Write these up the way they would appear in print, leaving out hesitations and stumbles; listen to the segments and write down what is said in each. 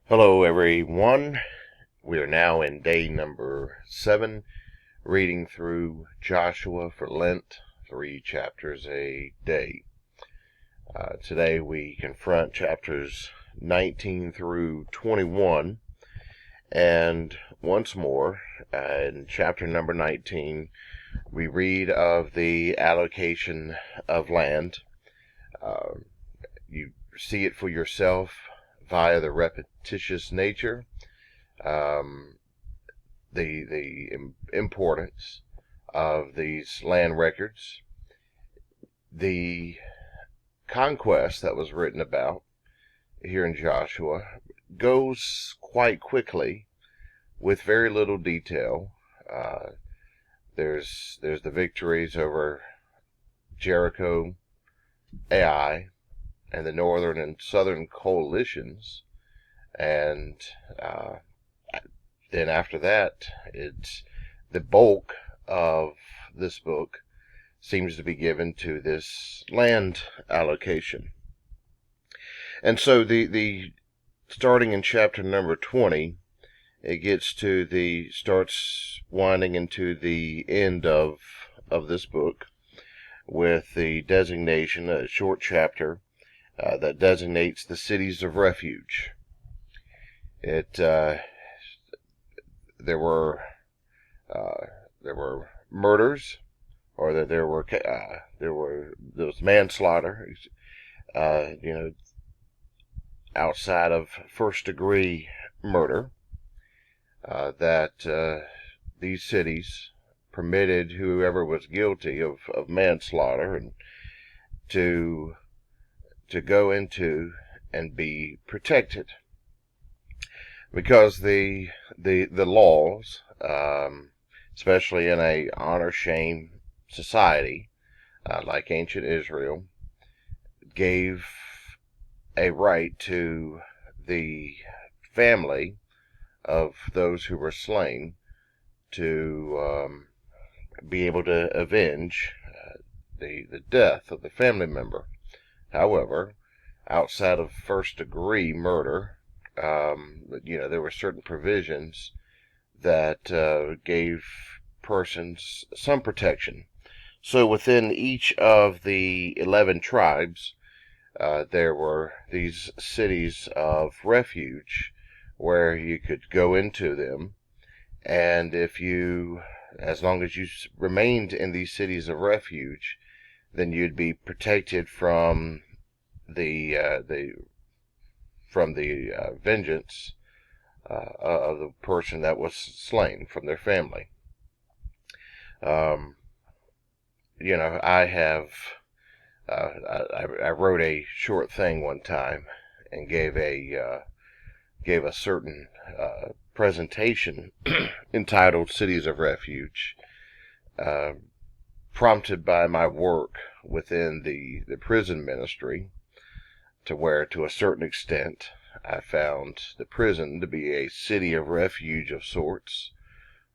Hello, everyone. We are now in day number 7, reading through Joshua for Lent, 3 chapters a day. Today we confront chapters 19 through 21, and once more, in chapter number 19, we read of the allocation of land. You see it for yourself via the repetitious nature, the importance of these land records, the conquest that was written about here in Joshua goes quite quickly with very little detail. There's the victories over Jericho, Ai, and the northern and southern coalitions, and then after that, it's the bulk of this book seems to be given to this land allocation. And so the starting in chapter number 20, it starts winding into the end of this book with the designation, a short chapter that designates the cities of refuge. There were murders, or that there was manslaughter, outside of first degree murder, that these cities permitted whoever was guilty of manslaughter and to go into and be protected, because the laws, especially in a honor-shame society like ancient Israel, gave a right to the family of those who were slain to be able to avenge the death of the family member. However, outside of first-degree murder, there were certain provisions that gave persons some protection. So within each of the 11 tribes, there were these cities of refuge where you could go into them, and as long as you remained in these cities of refuge, then you'd be protected from the vengeance of the person that was slain, from their family. I wrote a short thing one time and gave a certain presentation entitled "Cities of Refuge," prompted by my work within the prison ministry, to where, to a certain extent, I found the prison to be a city of refuge of sorts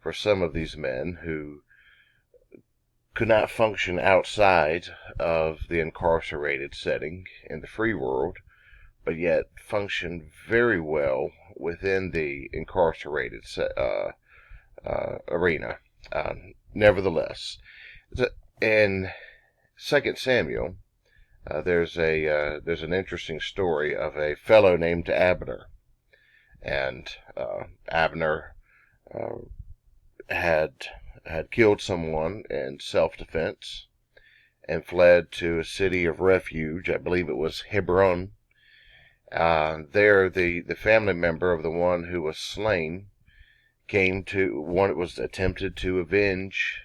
for some of these men who could not function outside of the incarcerated setting in the free world, but yet function very well within the incarcerated arena. Nevertheless, in 2 Samuel, there's an interesting story of a fellow named Abner, and Abner had killed someone in self-defense and fled to a city of refuge. I believe it was Hebron. There, the family member of the one who was slain was attempted to avenge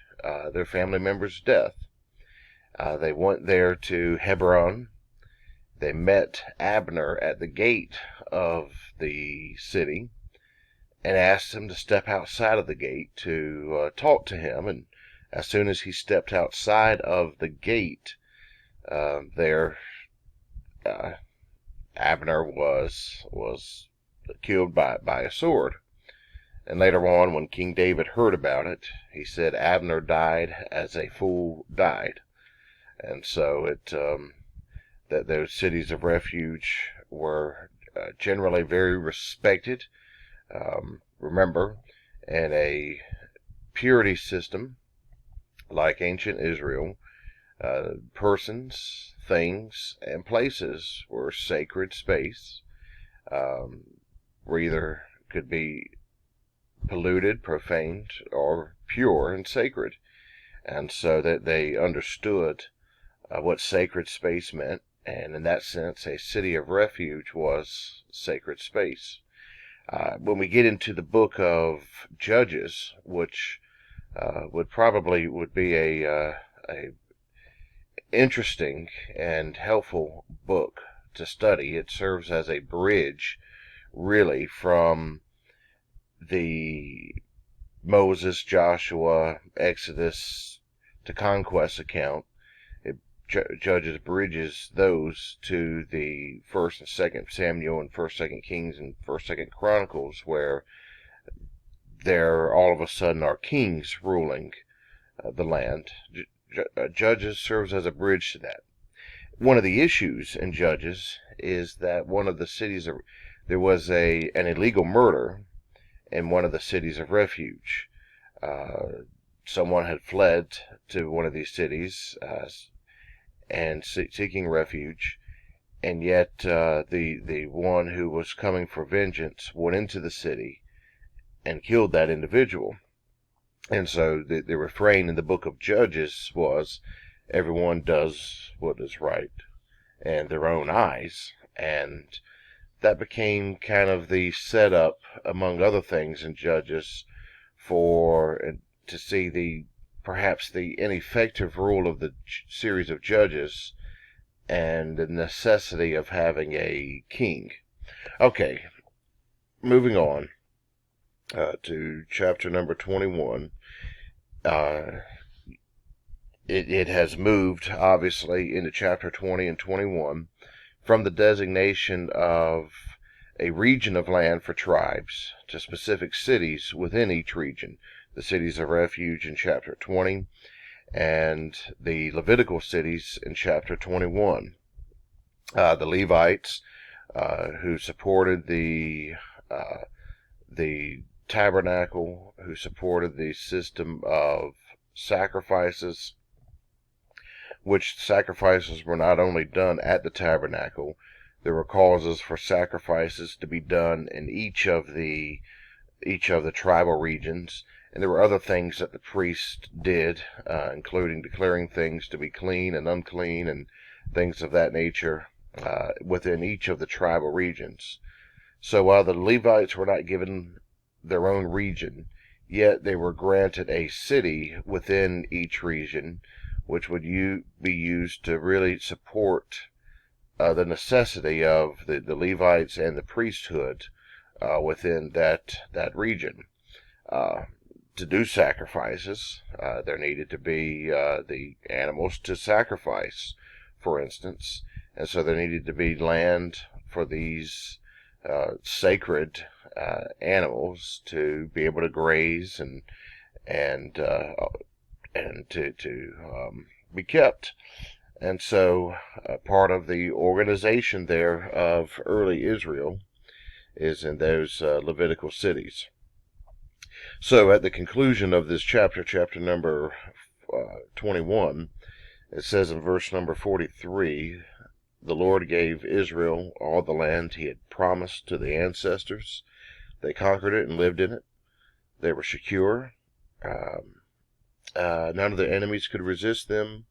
their family member's death. They went there to Hebron. They met Abner at the gate of the city and asked him to step outside of the gate to talk to him. And as soon as he stepped outside of the gate, Abner was killed by a sword. And later on, when King David heard about it, he said Abner died as a fool died. And so that those cities of refuge were generally very respected. Remember, in a purity system like ancient Israel, persons, things, and places were sacred space, were either could be polluted, profaned, or pure and sacred. And so that they understood what sacred space meant, and in that sense, a city of refuge was sacred space. When we get into the book of Judges, which would be a interesting and helpful book to study. It serves as a bridge, really, from the Moses, Joshua, Exodus to conquest account. Judges bridges those to the 1st and 2nd Samuel and 1st, 2nd Kings and 1st, 2nd Chronicles, where there all of a sudden are kings ruling the land. Judges serves as a bridge to that. One of the issues in Judges is that one of the cities there was an illegal murder in one of the cities of refuge. Someone had fled to one of these cities and seeking refuge, and yet the one who was coming for vengeance went into the city and killed that individual. And so the refrain in the book of Judges was, everyone does what is right in their own eyes. And that became kind of the setup, among other things in Judges, to see perhaps the ineffective rule of the series of Judges and the necessity of having a king. Okay, moving on. To chapter number 21. It has moved, obviously, into chapter 20 and 21 from the designation of a region of land for tribes to specific cities within each region. The cities of refuge in chapter 20 and the Levitical cities in chapter 21. The Levites, who supported the tabernacle, who supported the system of sacrifices, which sacrifices were not only done at the tabernacle, there were causes for sacrifices to be done in each of the tribal regions, and there were other things that the priest did, including declaring things to be clean and unclean and things of that nature within each of the tribal regions. So while the Levites were not given their own region, yet they were granted a city within each region, which would be used to really support the necessity of the Levites and the priesthood within that region. To do sacrifices, there needed to be the animals to sacrifice, for instance, and so there needed to be land for these sacred animals to be able to graze and to be kept. And so part of the organization there of early Israel is in those Levitical cities. So at the conclusion of this chapter number 21, it says in verse number 43, the Lord gave Israel all the land he had promised to the ancestors. They conquered it and lived in it. They were secure. None of their enemies could resist them.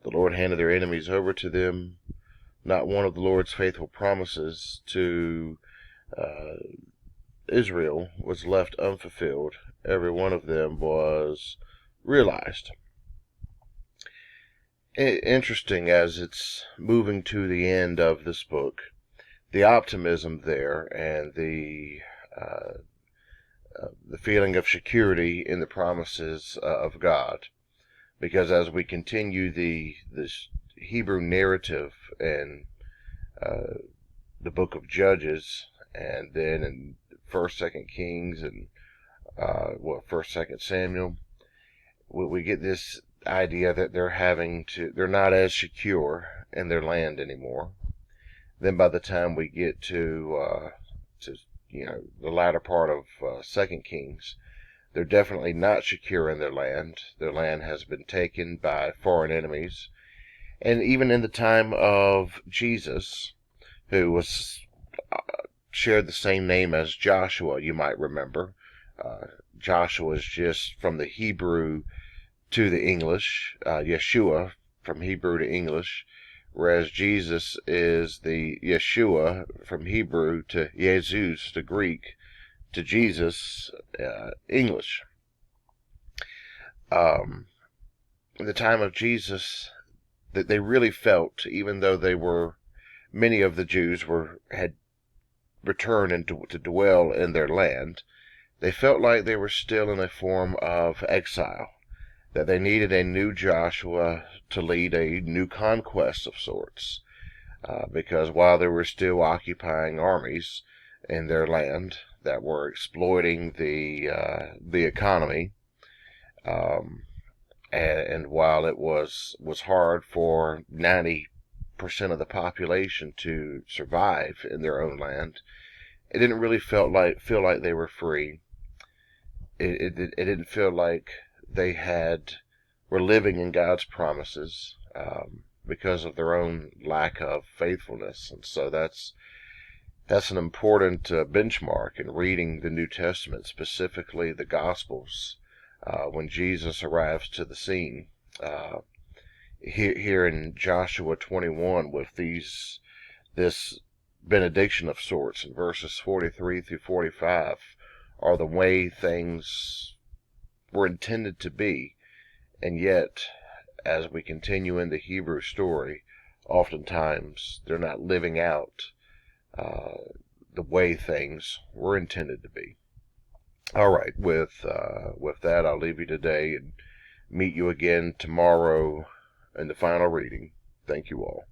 The Lord handed their enemies over to them. Not one of the Lord's faithful promises to Israel was left unfulfilled. Every one of them was realized. Interesting, as it's moving to the end of this book, the optimism there and the feeling of security in the promises of God. Because as we continue this Hebrew narrative in the book of Judges, and then in 1st, 2nd Kings, and 1st, 2nd Samuel, we get this idea that they're not as secure in their land anymore. Then by the time we get to the latter part of 2 Kings, they're definitely not secure in their land. Their land has been taken by foreign enemies. And even in the time of Jesus, who was shared the same name as Joshua, you might remember. Joshua is just from the Hebrew to the English, Yeshua from Hebrew to English, whereas Jesus is the Yeshua from Hebrew to Jesus, the Greek, to Jesus, English. In the time of Jesus, that they really felt, even though many of the Jews had returned and to dwell in their land, they felt like they were still in a form of exile, that they needed a new Joshua to lead a new conquest of sorts, because while there were still occupying armies in their land that were exploiting the economy, and while it was hard for 90% of the population to survive in their own land, it didn't really feel like they were free. It didn't feel like they were living in God's promises, because of their own lack of faithfulness. And so that's an important benchmark in reading the New Testament, specifically the Gospels, when Jesus arrives to the scene. Here in Joshua 21, with this benediction of sorts in verses 43 through 45, are the way things were intended to be. And yet, as we continue in the Hebrew story, oftentimes they're not living out the way things were intended to be. All right, with that, I'll leave you today and meet you again tomorrow in the final reading. Thank you all.